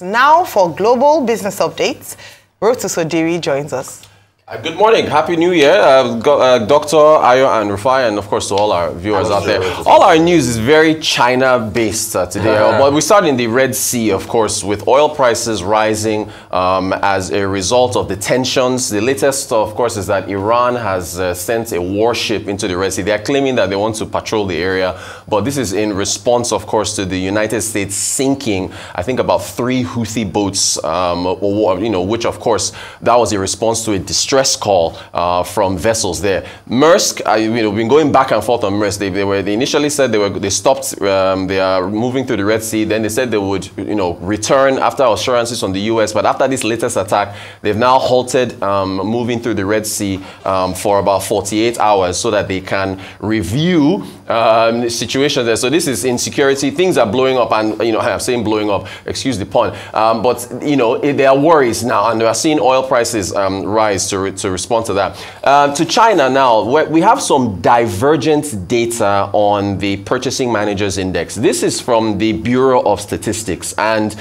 Now for global business updates, Rotu Sodiri joins us. Good morning. Happy New Year. Dr. Ayo and Rufai, and of course to all our viewers out there. All our news is very China-based today. But we start in the Red Sea, of course, with oil prices rising as a result of the tensions. The latest, of course, is that Iran has sent a warship into the Red Sea. They are claiming that they want to patrol the area, but this is in response, of course, to the United States sinking, I think, about 3 Houthi boats, which, of course, that was a response to a distress call from vessels there. Maersk, we've been going back and forth on Maersk. They initially said they stopped. They are moving through the Red Sea. Then they said they would, return after assurances from the U.S. But after this latest attack, they've now halted moving through the Red Sea for about 48 hours so that they can review the situation there. So this is insecurity. Things are blowing up, and I'm saying blowing up. Excuse the pun. But there are worries now, and we are seeing oil prices rise to respond to that. To China now, we have some divergent data on the Purchasing Managers Index. This is from the Bureau of Statistics. And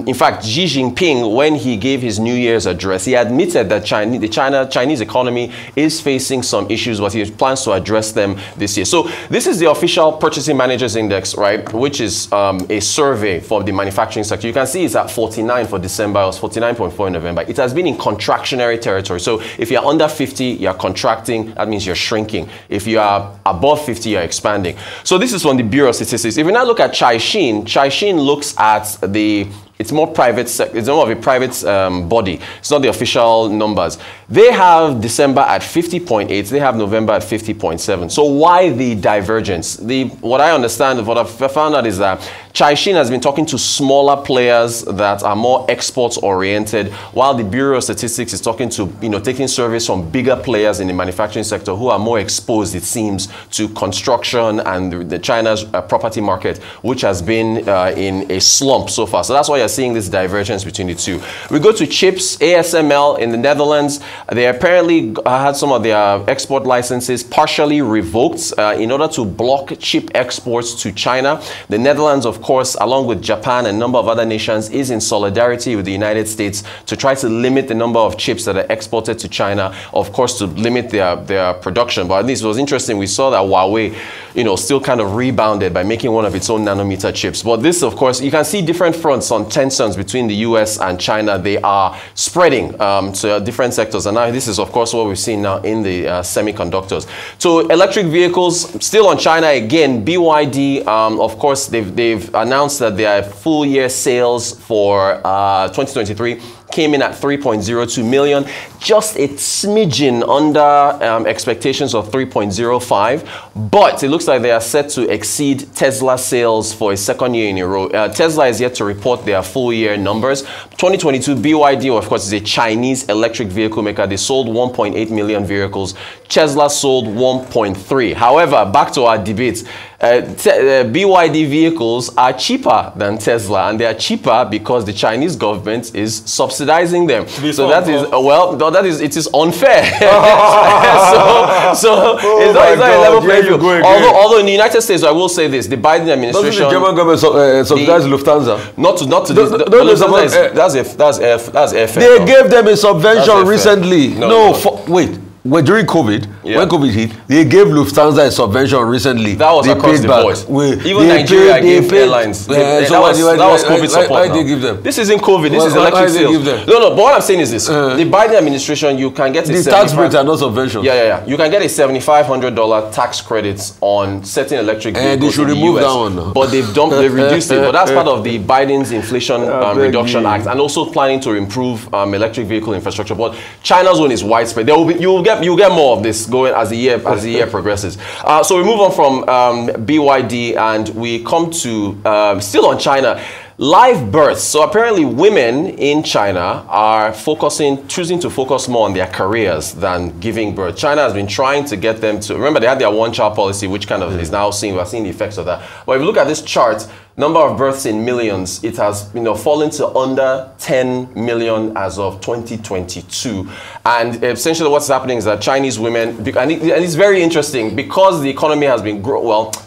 in fact, Xi Jinping, when he gave his New Year's address, he admitted that the Chinese economy is facing some issues, but he plans to address them this year. So this is the official Purchasing Managers Index, right, which is a survey for the manufacturing sector. You can see it's at 49 for December. It was 49.4 in November. It has been in contractionary territory. So if you're under 50, you're contracting. That means you're shrinking. If you are above 50, you're expanding. So this is from the Bureau of Statistics. If you now look at Caixin looks at it's more private. It's more of a private body. It's not the official numbers. They have December at 50.8. They have November at 50.7. So why the divergence? What I understand, what I've found out is that Caixin has been talking to smaller players that are more exports oriented, while the Bureau of Statistics is talking to, taking surveys from bigger players in the manufacturing sector who are more exposed, it seems, to construction and the China's property market, which has been in a slump so far. So that's why you're seeing this divergence between the two. We go to chips. ASML in the Netherlands, they apparently had some of their export licenses partially revoked in order to block chip exports to China. The Netherlands, of course, along with Japan and a number of other nations, is in solidarity with the United States to try to limit the number of chips that are exported to China, of course, to limit their production. But at least it was interesting. We saw that Huawei, still kind of rebounded by making one of its own nanometer chips. But this, of course, you can see different fronts on tensions between the US and China. They are spreading to different sectors. And now this is, of course, what we've seen now in the semiconductors. So electric vehicles, still on China again. BYD, of course, they've announced that their full year sales for 2023 came in at 3.02 million, just a smidgen under expectations of 3.05, but it looks like they are set to exceed Tesla sales for a second year in a row. Tesla is yet to report their full year numbers. 2022, BYD, of course, is a Chinese electric vehicle maker. They sold 1.8 million vehicles. Tesla sold 1.3. However, back to our debate. BYD vehicles are cheaper than Tesla, and they are cheaper because the Chinese government is subsidizing them. So that is, it is unfair. so it's not a level playing field. Although in the United States, I will say this: the Biden administration. Doesn't the German government subsidize Lufthansa? Not to that's airfare. They gave them a subvention recently. Wait. Well, during COVID, when COVID hit, they gave Lufthansa a subvention recently. That was across the board. Even Nigeria gave airlines. That was COVID support. Why did they give them? This isn't COVID. This is electric sales. No. But what I'm saying is this: the Biden administration, you can get the tax breaks are not subventions. Yeah. You can get a $7,500 tax credits on certain electric vehicles. And they should remove that one. But they've reduced it. But that's part of the Biden's Inflation Reduction Act, and also planning to improve electric vehicle infrastructure. But China's one is widespread. You'll get more of this going as the year progresses. So we move on from BYD and we come to still on China. live births. So apparently women in China are choosing to focus more on their careers than giving birth. China has been trying to get them to, remember they had their one-child policy, which kind of is now we're seeing the effects of that. But if you look at this chart, number of births in millions, it has fallen to under 10 million as of 2022. And essentially what's happening is that Chinese women, and it's very interesting, because the economy has been,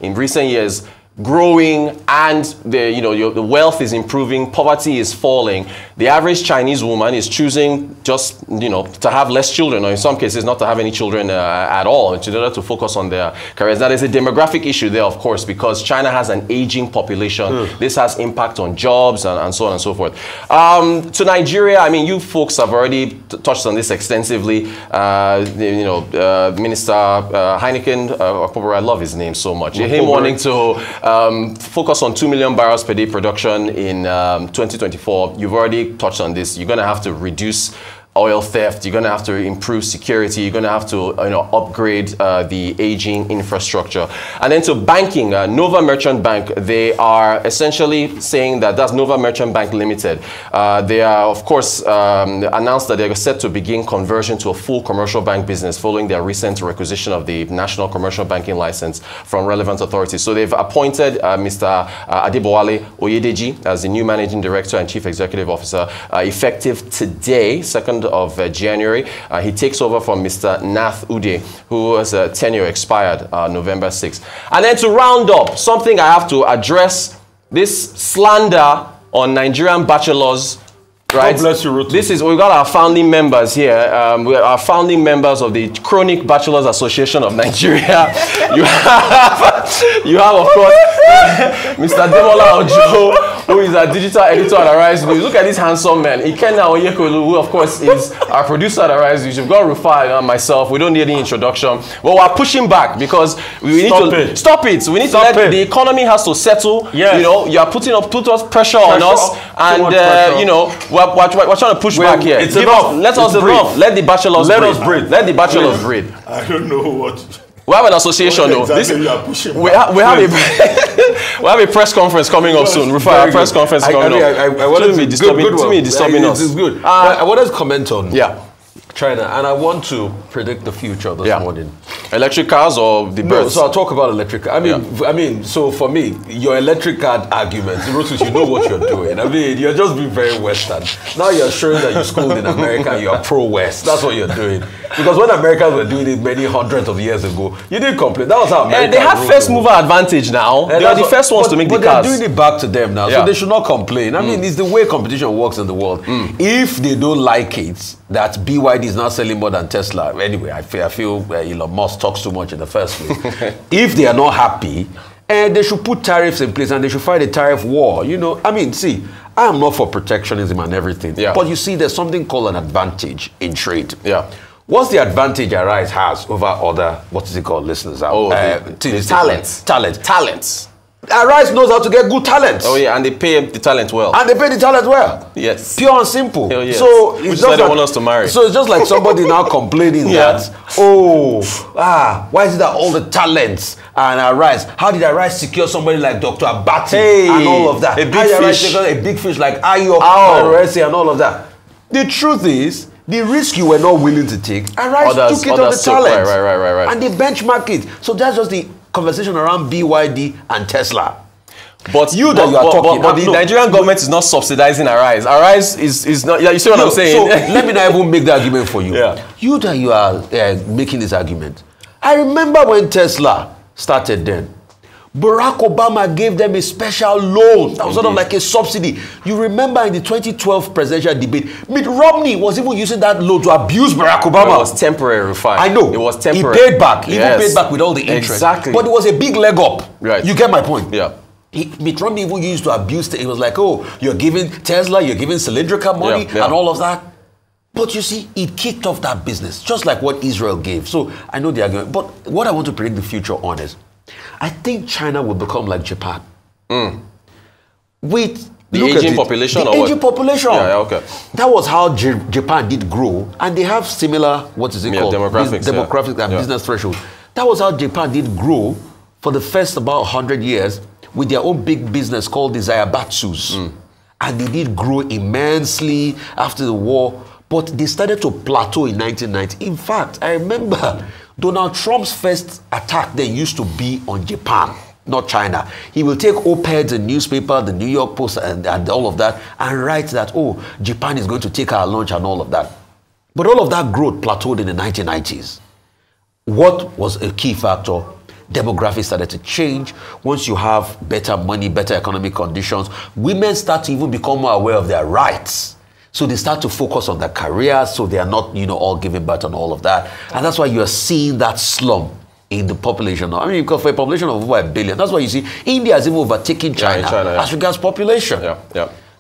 in recent years, growing, and the wealth is improving, poverty is falling. The average Chinese woman is choosing just to have less children, or in some cases not to have any children at all, in order to focus on their careers. Now there's a demographic issue there, of course, because China has an aging population. This has impact on jobs and so on and so forth. To Nigeria, I mean, you folks have already touched on this extensively. Minister Heineken, I love his name so much. Him wanting to focus on 2 million barrels per day production in 2024. You've already touched on this. You're going to have to reduce oil theft. You're going to have to improve security. You're going to have to upgrade the aging infrastructure. And then to banking, Nova Merchant Bank, they are essentially saying that's Nova Merchant Bank Limited. They are, of course, announced that they're set to begin conversion to a full commercial bank business following their recent requisition of the National Commercial Banking License from relevant authorities. So they've appointed Mr. Adebowale Oyedeji as the new Managing Director and Chief Executive Officer, effective today, 2nd of January. He takes over from Mr. Nath Ude, whose tenure expired November 6th. And then to round up, something I have to address, this slander on Nigerian bachelors. Right. God bless you, Ruth. We've got our founding members here. We are our founding members of the Chronic Bachelors Association of Nigeria. You have, of course, Mr. Demola Ojo, who is a digital editor at Arise News. Look at this handsome man. Ikenna Onyekolu, who, of course, is our producer at Arise News. You've got Rufai and myself. We don't need any introduction. But we're pushing back because we need to stop it. We need to let the economy has to settle. Yes. You are putting us pressure on us, and we're trying to push back here. It's enough. Let the bachelors breathe. Let the bachelors breathe. I don't know what. We have an association, though. We have a press conference coming up soon. Rufai, a press conference coming up. I wanted to disturbing us. This is good. I wanted to comment on China, and I want to predict the future this morning. Electric cars or the birds? So I'll talk about electric. I mean, so for me, your electric car argument, Rotus, you know what you're doing. I mean, you're just being very Western. Now you're showing that you schooled in America and you're pro-West. That's what you're doing. Because when Americans were doing it many hundreds of years ago, you didn't complain. That was how America. They have first mover advantage now. They are the first ones to make the cars. But they're doing it back to them now, so they should not complain. I mean, it's the way competition works in the world. If they don't like it, that BYD is not selling more than Tesla. Anyway, I feel Elon Musk talks too much in the first place. If they are not happy, they should put tariffs in place and they should fight a tariff war. I mean, see, I am not for protectionism and everything. But you see, there's something called an advantage in trade. What's the advantage Arise has over other, what is it called, listeners? Talents. Talents. Arise knows how to get good talents. Oh yeah, and they pay the talent well. And they pay the talent well. Yes. Pure and simple. Yes. So it's just they want us to marry. So it's just like somebody now complaining that, why is it that all the talents and Arise? How did Arise secure somebody like Dr. Abati and all of that? A big fish like Ayo and all of that. The truth is, the risk you were not willing to take, Arise took it on the talent. Right. And they benchmark it. So that's just the conversation around BYD and Tesla. But the Nigerian government is not subsidizing Arise. Arise is not. You see what I'm saying? So let me not even make the argument for you. You are making this argument. I remember when Tesla started then. Barack Obama gave them a special loan. That was sort of like a subsidy. You remember in the 2012 presidential debate, Mitt Romney was even using that loan to abuse Barack Obama. It was temporary, Rufai. I know. It was temporary. He paid back. He even paid back with all the interest. Exactly. But it was a big leg up. Right. You get my point? Yeah. Mitt Romney even used to abuse it. He was like, oh, you're giving Tesla, you're giving cylindrical money and all of that. But you see, it kicked off that business, just like what Israel gave. So I know the argument. But what I want to predict the future on is, I think China will become like Japan. With the aging population, the aging population. Okay. That was how Japan did grow, and they have similar, what is it called? Demographics and business threshold. That was how Japan did grow for the first about 100 years with their own big business called the Zaibatsus. and they did grow immensely after the war, but they started to plateau in 1990. In fact, I remember Donald Trump's first attack then used to be on Japan, not China. He will take op-eds in newspaper, the New York Post and all of that, and write that, oh, Japan is going to take our lunch and all of that. But all of that growth plateaued in the 1990s. What was a key factor? Demographics started to change. Once you have better money, better economic conditions, women start to even become more aware of their rights. So they start to focus on their careers, so they are not, all giving birth and all of that. And that's why you are seeing that slump in the population. I mean, because for a population of over 1 billion, that's why you see India has even overtaken China, as regards population.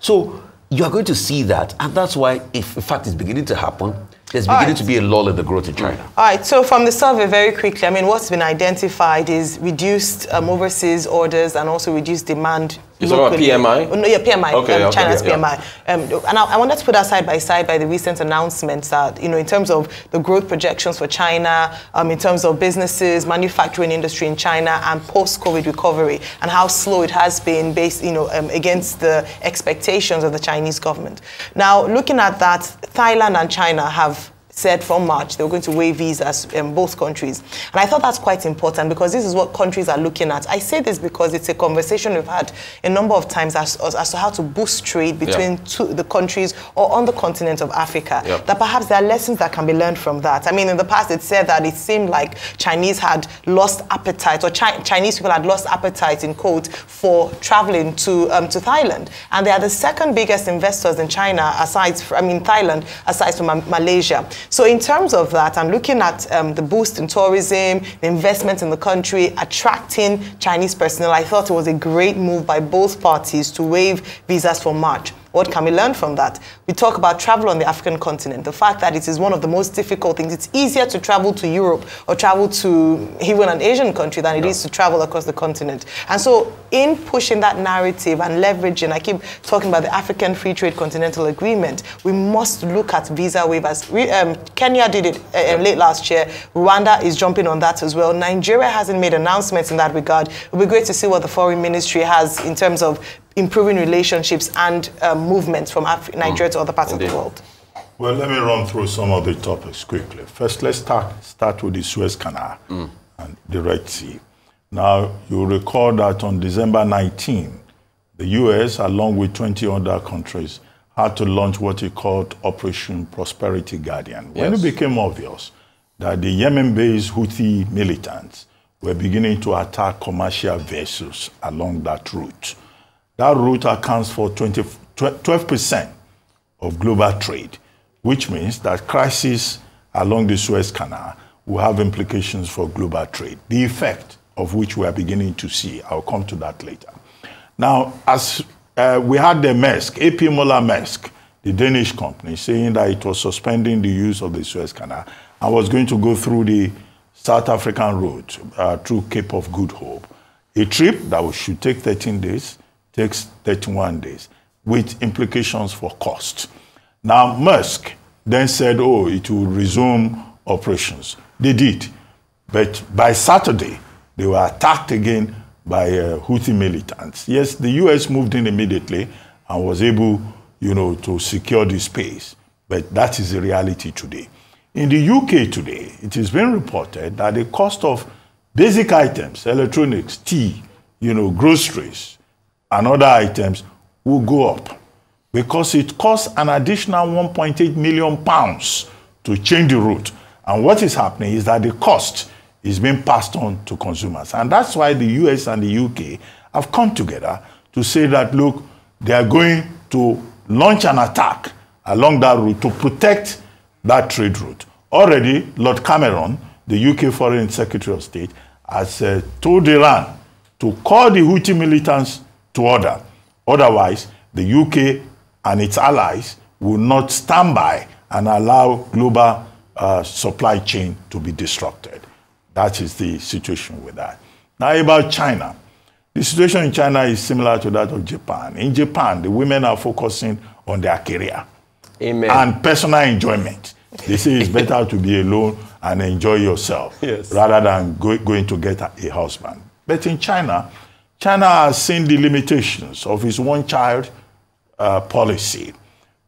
So you are going to see that, and that's why, if in fact it's beginning to happen, there's beginning to be a lull in the growth in China. All right, so from the survey, very quickly, I mean, what's been identified is reduced overseas orders and also reduced demand. You're talking about PMI? Oh, no, yeah, PMI, okay, China's PMI. And I wanted to put that side by side by the recent announcements that, in terms of the growth projections for China, in terms of businesses, manufacturing industry in China, and post-COVID recovery, and how slow it has been based, against the expectations of the Chinese government. Now, looking at that, Thailand and China have said from March they were going to waive visas in both countries. And I thought that's quite important because this is what countries are looking at. I say this because it's a conversation we've had a number of times as to how to boost trade between the countries or on the continent of Africa. That perhaps there are lessons that can be learned from that. I mean, in the past it said that it seemed like Chinese had lost appetite, or Chinese people had lost appetite, in quote, for traveling to Thailand. And they are the second biggest investors in China, Thailand, aside from Malaysia. So in terms of that, I'm looking at the boost in tourism, the investment in the country, attracting Chinese personnel. I thought it was a great move by both parties to waive visas for March. What can we learn from that? We talk about travel on the African continent, the fact that it is one of the most difficult things. It's easier to travel to Europe or travel to even an Asian country than it is to travel across the continent. And so in pushing that narrative and leveraging, I keep talking about the African Free Trade Continental Agreement, we must look at visa waivers. Kenya did it late last year. Rwanda is jumping on that as well. Nigeria hasn't made announcements in that regard. It would be great to see what the foreign ministry has in terms of improving relationships and movements from Nigeria to other parts of the world. Well, let me run through some of the topics quickly. First, let's start with the Suez Canal and the Red Sea. Now, you'll recall that on December 19, the U.S., along with 20 other countries, had to launch what it called Operation Prosperity Guardian. When it became obvious that the Yemen-based Houthi militants were beginning to attack commercial vessels along that route. That route accounts for 12% of global trade, which means that crisis along the Suez Canal will have implications for global trade, the effect of which we are beginning to see. I'll come to that later. Now, as we had the Maersk, AP Moller-Maersk, the Danish company, saying that it was suspending the use of the Suez Canal and was going to go through the South African route through Cape of Good Hope. A trip that should take 13 days takes 31 days, with implications for cost. Now, Maersk then said, oh, it will resume operations. They did. But by Saturday, they were attacked again by Houthi militants. Yes, the U.S. moved in immediately and was able, to secure the space. But that is the reality today. In the UK today, it has been reported that the cost of basic items, electronics, tea, groceries, and other items will go up because it costs an additional £1.8 million to change the route. And what is happening is that the cost is being passed on to consumers. And that's why the US and the UK have come together to say that, look, they are going to launch an attack along that route to protect that trade route. Already, Lord Cameron, the UK Foreign Secretary of State, has told Iran to call the Houthi militants to order. Otherwise, the UK and its allies will not stand by and allow global supply chain to be disrupted. That is the situation with that. Now about China. The situation in China is similar to that of Japan. In Japan, the women are focusing on their career and personal enjoyment. They say it's better to be alone and enjoy yourself rather than going to get a husband. But in China, China has seen the limitations of its one-child policy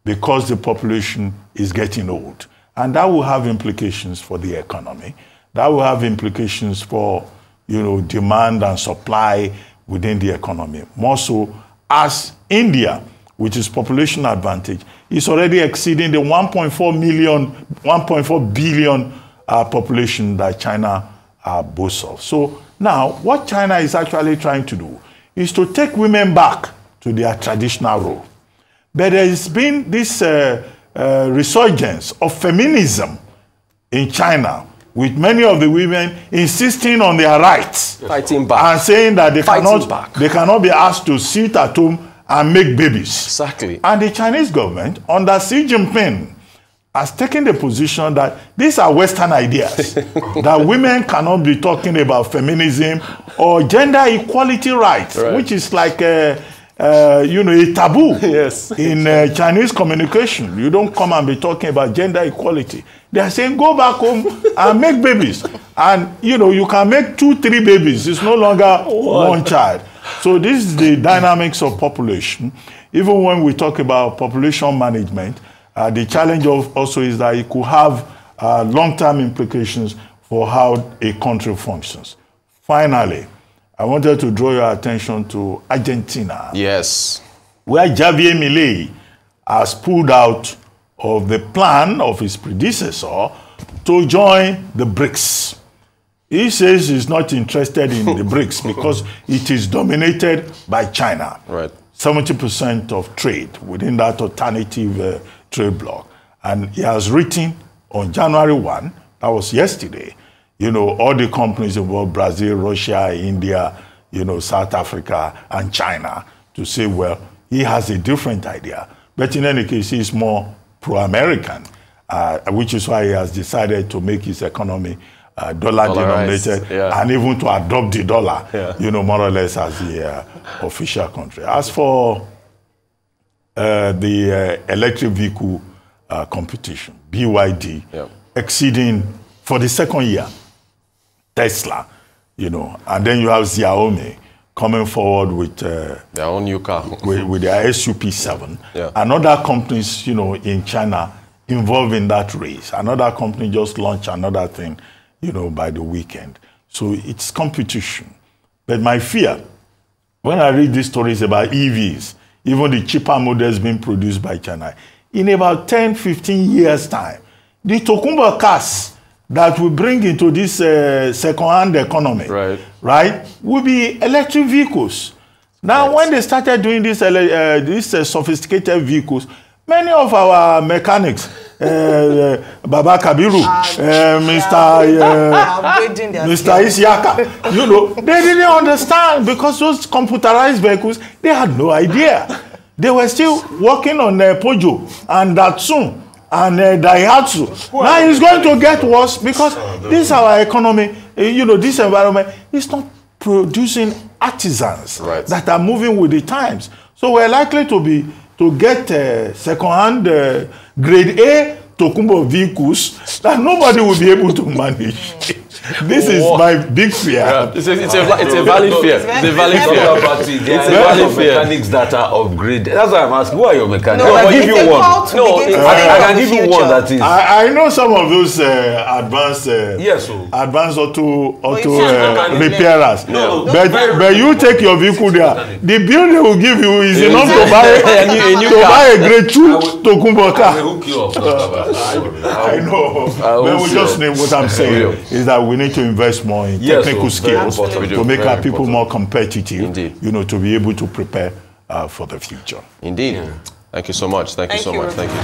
because the population is getting old. And that will have implications for the economy. That will have implications for, demand and supply within the economy. More so as India, which is population advantage, is already exceeding the 1.4 billion population that China boasts of. So now, what China is actually trying to do is to take women back to their traditional role. But there has been this resurgence of feminism in China, with many of the women insisting on their rights. Fighting back. And saying that they cannot be asked to sit at home and make babies. Exactly. And the Chinese government, under Xi Jinping, has taken the position that these are Western ideas, that women cannot be talking about feminism or gender equality rights, which is like a taboo in Chinese communication. You don't come and be talking about gender equality. They are saying, go back home and make babies. And, you can make 2, 3 babies. It's no longer one child. So this is the dynamics of population. Even when we talk about population management, the challenge also is that it could have long-term implications for how a country functions. Finally, I wanted to draw your attention to Argentina. Yes. Where Javier Milei has pulled out of the plan of his predecessor to join the BRICS. He says he's not interested in the BRICS because it is dominated by China. Right. 70% of trade within that alternative trade bloc. And he has written on January 1, that was yesterday, all the companies involved, Brazil, Russia, India, South Africa, and China, to say, well, he has a different idea. But in any case, he's more pro-American, which is why he has decided to make his economy dollar-denominated and even to adopt the dollar, more or less as the official country. As for the electric vehicle competition, BYD, exceeding for the second year Tesla, and then you have Xiaomi coming forward with their own new car, with their SUP7, and other companies, in China involved in that race. Another company just launched another thing, by the weekend. So it's competition. But my fear, when I read these stories about EVs, even the cheaper models being produced by China, in about 10, 15 years' time, the Tokumbo cars that we bring into this second-hand economy, right, will be electric vehicles. Now, when they started doing these sophisticated vehicles, many of our mechanics, Baba Kabiru, Mr. Isiaka, they didn't understand because those computerized vehicles, they had no idea. They were still working on Peugeot and Datsun and Daihatsu. Now it's going to get worse because this our economy, this environment is not producing artisans that are moving with the times. So we're likely to get second-hand grade A Tokumbo vehicles that nobody will be able to manage. This is my big fear. It's a valid fear. It's a valid fear. It's a valid fear. Mechanics that are upgraded. That's why I'm asking, who are your mechanics? No, I can give you one. I can give you one that is. I know some of those advanced auto repairers. But you take your vehicle there. The bill they will give you is enough to buy a grade 2 Tokumbo car. I know. But we just need what I'm saying is that we need to invest more in technical skills to make our people more competitive, to be able to prepare for the future. Indeed. Thank you so much. Thank you so much. Thank you.